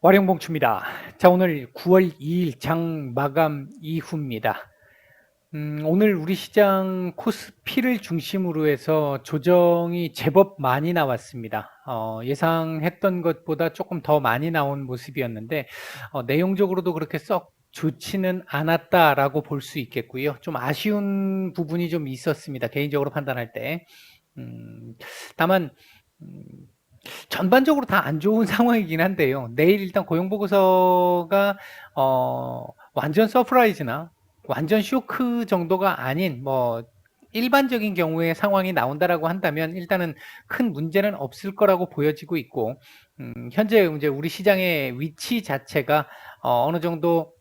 와룡봉추입니다. 자, 오늘 9월 2일 장 마감 이후입니다. 오늘 우리 시장 코스피를 중심으로 해서 조정이 제법 많이 나왔습니다. 예상했던 것보다 조금 더 많이 나온 모습이었는데, 내용적으로도 그렇게 썩 좋지는 않았다라고 볼 수 있겠고요. 좀 아쉬운 부분이 좀 있었습니다. 개인적으로 판단할 때. 다만, 음, 전반적으로 다 안 좋은 상황이긴 한데요. 내일 일단 고용보고서가 완전 서프라이즈나 완전 쇼크 정도가 아닌 뭐 일반적인 경우의 상황이 나온다라고 한다면 일단은 큰 문제는 없을 거라고 보여지고 있고, 현재 이제 우리 시장의 위치 자체가 어느 정도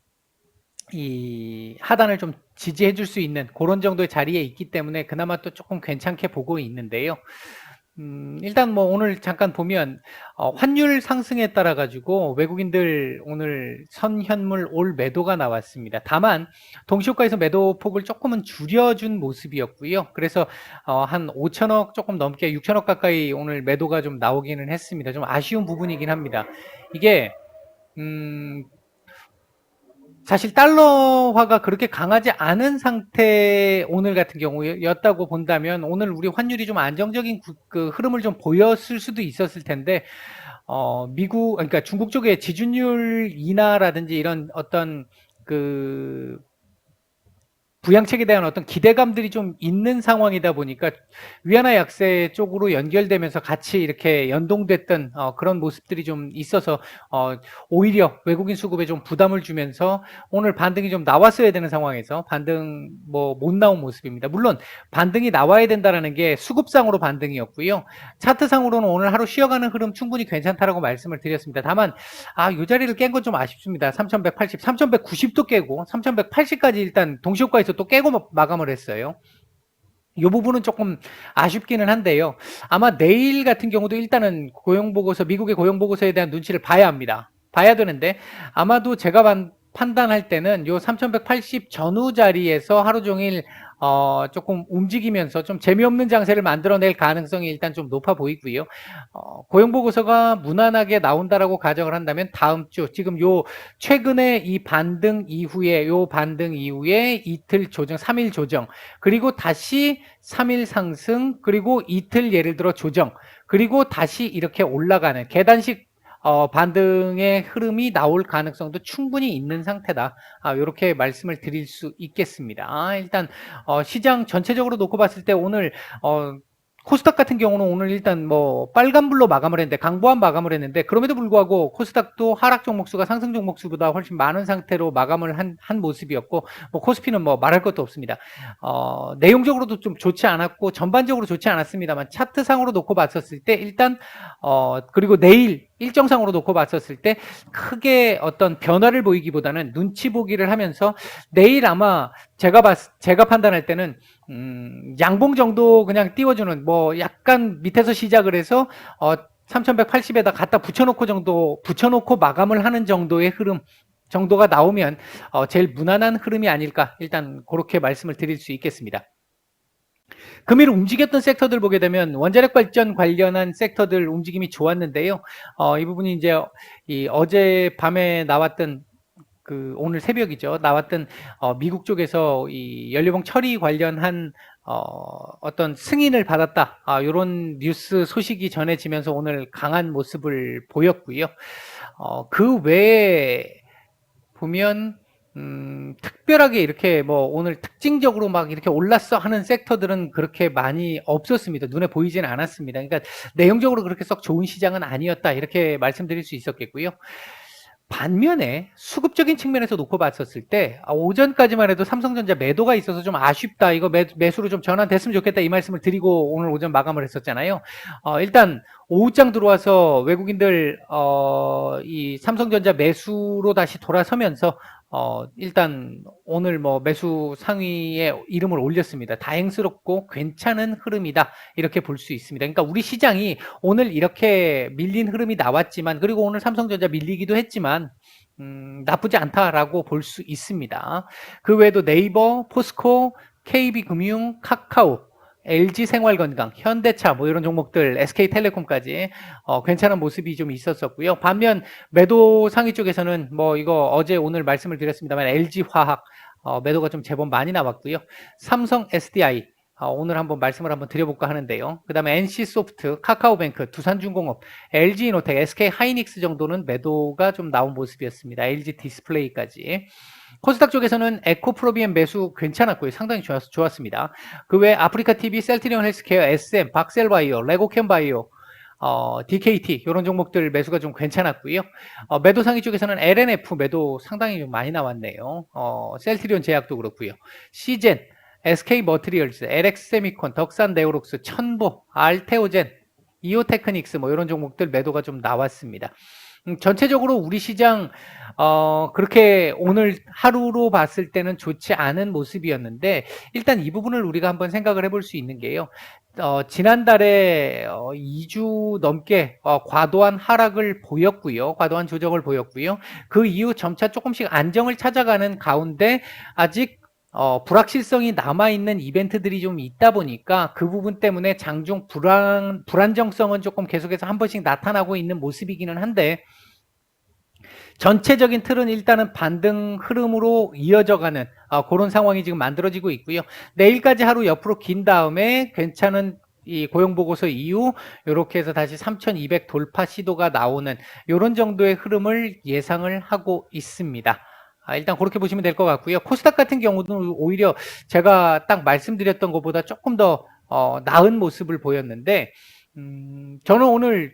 이 하단을 좀 지지해 줄 수 있는 그런 정도의 자리에 있기 때문에 그나마 또 조금 괜찮게 보고 있는데요. 일단 뭐 오늘 잠깐 보면 환율 상승에 따라 가지고 외국인들 오늘 선현물 올 매도가 나왔습니다. 다만 동시효과에서 매도 폭을 조금은 줄여준 모습이었고요. 그래서 한 5천억 조금 넘게 6천억 가까이 오늘 매도가 좀 나오기는 했습니다. 좀 아쉬운 부분이긴 합니다. 이게 사실 달러화가 그렇게 강하지 않은 상태 오늘 같은 경우였다고 본다면 오늘 우리 환율이 좀 안정적인 그 흐름을 좀 보였을 수도 있었을 텐데 미국 그러니까 중국 쪽의 지준율 인하라든지 이런 어떤 그 부양책에 대한 어떤 기대감들이 좀 있는 상황이다 보니까 위안화 약세 쪽으로 연결되면서 같이 이렇게 연동됐던 그런 모습들이 좀 있어서 오히려 외국인 수급에 좀 부담을 주면서 오늘 반등이 좀 나왔어야 되는 상황에서 반등 뭐 못 나온 모습입니다. 물론 반등이 나와야 된다라는 게 수급상으로 반등이었고요. 차트상으로는 오늘 하루 쉬어가는 흐름 충분히 괜찮다라고 말씀을 드렸습니다. 다만 이 자리를 깬 건 좀 아쉽습니다. 3180, 3190도 깨고 3180까지 일단 동시효과에서 또 깨고 마감을 했어요. 이 부분은 조금 아쉽기는 한데요. 아마 내일 같은 경우도 일단은 고용보고서, 미국의 고용보고서에 대한 눈치를 봐야 합니다. 봐야 되는데 아마도 제가 판단할 때는 요 3180 전후 자리에서 하루 종일 조금 움직이면서 좀 재미없는 장세를 만들어낼 가능성이 일단 좀 높아 보이고요. 고용보고서가 무난하게 나온다라고 가정을 한다면 다음 주 지금 요 최근에 이 반등 이후에 이틀 조정, 3일 조정, 그리고 다시 3일 상승, 그리고 이틀 예를 들어 조정, 그리고 다시 이렇게 올라가는 계단식 반등의 흐름이 나올 가능성도 충분히 있는 상태다. 이렇게 말씀을 드릴 수 있겠습니다. 일단 시장 전체적으로 놓고 봤을 때 오늘 코스닥 같은 경우는 오늘 일단 뭐 빨간불로 마감을 했는데 강보한 마감을 했는데 그럼에도 불구하고 코스닥도 하락 종목수가 상승 종목수보다 훨씬 많은 상태로 마감을 한 모습이었고 뭐 코스피는 뭐 말할 것도 없습니다. 내용적으로도 좀 좋지 않았고 전반적으로 좋지 않았습니다만 차트상으로 놓고 봤었을 때 일단 그리고 내일 일정상으로 놓고 봤었을 때 크게 어떤 변화를 보이기보다는 눈치 보기를 하면서 내일 아마 제가 판단할 때는 양봉 정도 그냥 띄워주는 뭐 약간 밑에서 시작을 해서 3180에다 갖다 붙여놓고 마감을 하는 정도의 흐름 정도가 나오면 제일 무난한 흐름이 아닐까 일단 그렇게 말씀을 드릴 수 있겠습니다. 금일 움직였던 섹터들 보게 되면 원자력 발전 관련한 섹터들 움직임이 좋았는데요. 이 부분이 이제 어제 밤에 나왔던 오늘 새벽이죠. 나왔던 미국 쪽에서 이 연료봉 처리 관련한 어떤 승인을 받았다. 이런 뉴스 소식이 전해지면서 오늘 강한 모습을 보였고요. 그 외에 보면 특별하게 이렇게 뭐 오늘 특징적으로 막 이렇게 올랐어 하는 섹터들은 그렇게 많이 없었습니다. 눈에 보이지는 않았습니다. 그러니까 내용적으로 그렇게 썩 좋은 시장은 아니었다. 이렇게 말씀드릴 수 있었겠고요. 반면에 수급적인 측면에서 놓고 봤었을 때 오전까지만 해도 삼성전자 매도가 있어서 좀 아쉽다. 이거 매수로 좀 전환됐으면 좋겠다. 이 말씀을 드리고 오늘 오전 마감을 했었잖아요. 일단 오후장 들어와서 외국인들 이 삼성전자 매수로 다시 돌아서면서 일단 오늘 뭐 매수 상위에 이름을 올렸습니다. 다행스럽고 괜찮은 흐름이다. 이렇게 볼 수 있습니다. 그러니까 우리 시장이 오늘 이렇게 밀린 흐름이 나왔지만 그리고 오늘 삼성전자 밀리기도 했지만 나쁘지 않다라고 볼 수 있습니다. 그 외에도 네이버, 포스코, KB금융, 카카오 LG생활건강, 현대차 뭐 이런 종목들, SK텔레콤까지 괜찮은 모습이 좀 있었었고요. 반면 매도 상위 쪽에서는 뭐 이거 어제 오늘 말씀을 드렸습니다만 LG화학 매도가 좀 제법 많이 나왔고요. 삼성 SDI 오늘 한번 말씀을 한번 드려볼까 하는데요. 그 다음에 NC소프트, 카카오뱅크, 두산중공업, LG이노텍, SK하이닉스 정도는 매도가 좀 나온 모습이었습니다. LG디스플레이까지. 코스닥 쪽에서는 에코프로비엠 매수 괜찮았고요. 상당히 좋았습니다. 그 외에 아프리카TV, 셀트리온 헬스케어, SM, 박셀바이오, 레고캠바이오, DKT 이런 종목들 매수가 좀 괜찮았고요. 매도 상위 쪽에서는 LNF 매도 상당히 좀 많이 나왔네요. 셀트리온 제약도 그렇고요. 시젠, SK머티리얼즈, LX세미콘, 덕산네오록스, 천보, 알테오젠, 이오테크닉스 뭐 이런 종목들 매도가 좀 나왔습니다. 전체적으로 우리 시장 그렇게 오늘 하루로 봤을 때는 좋지 않은 모습이었는데 일단 이 부분을 우리가 한번 생각을 해볼 수 있는 게요. 지난달에 2주 넘게 과도한 하락을 보였고요. 과도한 조정을 보였고요. 그 이후 점차 조금씩 안정을 찾아가는 가운데 아직 불확실성이 남아있는 이벤트들이 좀 있다 보니까 그 부분 때문에 장중 불안정성은 조금 계속해서 한 번씩 나타나고 있는 모습이기는 한데 전체적인 틀은 일단은 반등 흐름으로 이어져가는 그런 상황이 지금 만들어지고 있고요. 내일까지 하루 옆으로 긴 다음에 괜찮은 이 고용보고서 이후 이렇게 해서 다시 3,200 돌파 시도가 나오는 이런 정도의 흐름을 예상을 하고 있습니다. 일단 그렇게 보시면 될 것 같고요. 코스닥 같은 경우는 오히려 제가 딱 말씀드렸던 것보다 조금 더 나은 모습을 보였는데 저는 오늘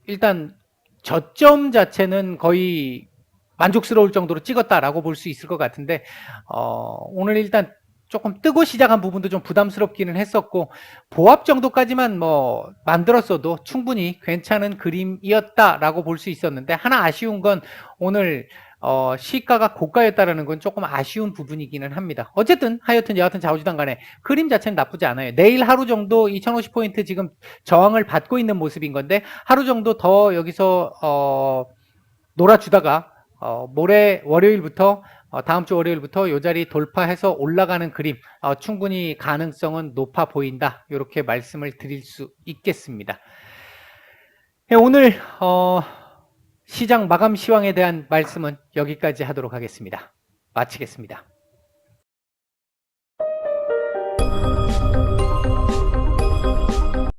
일단 저점 자체는 거의 만족스러울 정도로 찍었다라고 볼 수 있을 것 같은데 오늘 일단 조금 뜨고 시작한 부분도 좀 부담스럽기는 했었고 보합 정도까지만 뭐 만들었어도 충분히 괜찮은 그림이었다라고 볼 수 있었는데 하나 아쉬운 건 오늘 시가가 고가였다라는 건 조금 아쉬운 부분이기는 합니다. 어쨌든 하여튼 여하튼 좌우지단 간에 그림 자체는 나쁘지 않아요. 내일 하루 정도 2050포인트 지금 저항을 받고 있는 모습인 건데 하루 정도 더 여기서 놀아주다가 모레 월요일부터 다음 주 월요일부터 이 자리 돌파해서 올라가는 그림 충분히 가능성은 높아 보인다. 이렇게 말씀을 드릴 수 있겠습니다. 오늘 시장 마감 시황에 대한 말씀은 여기까지 하도록 하겠습니다. 마치겠습니다.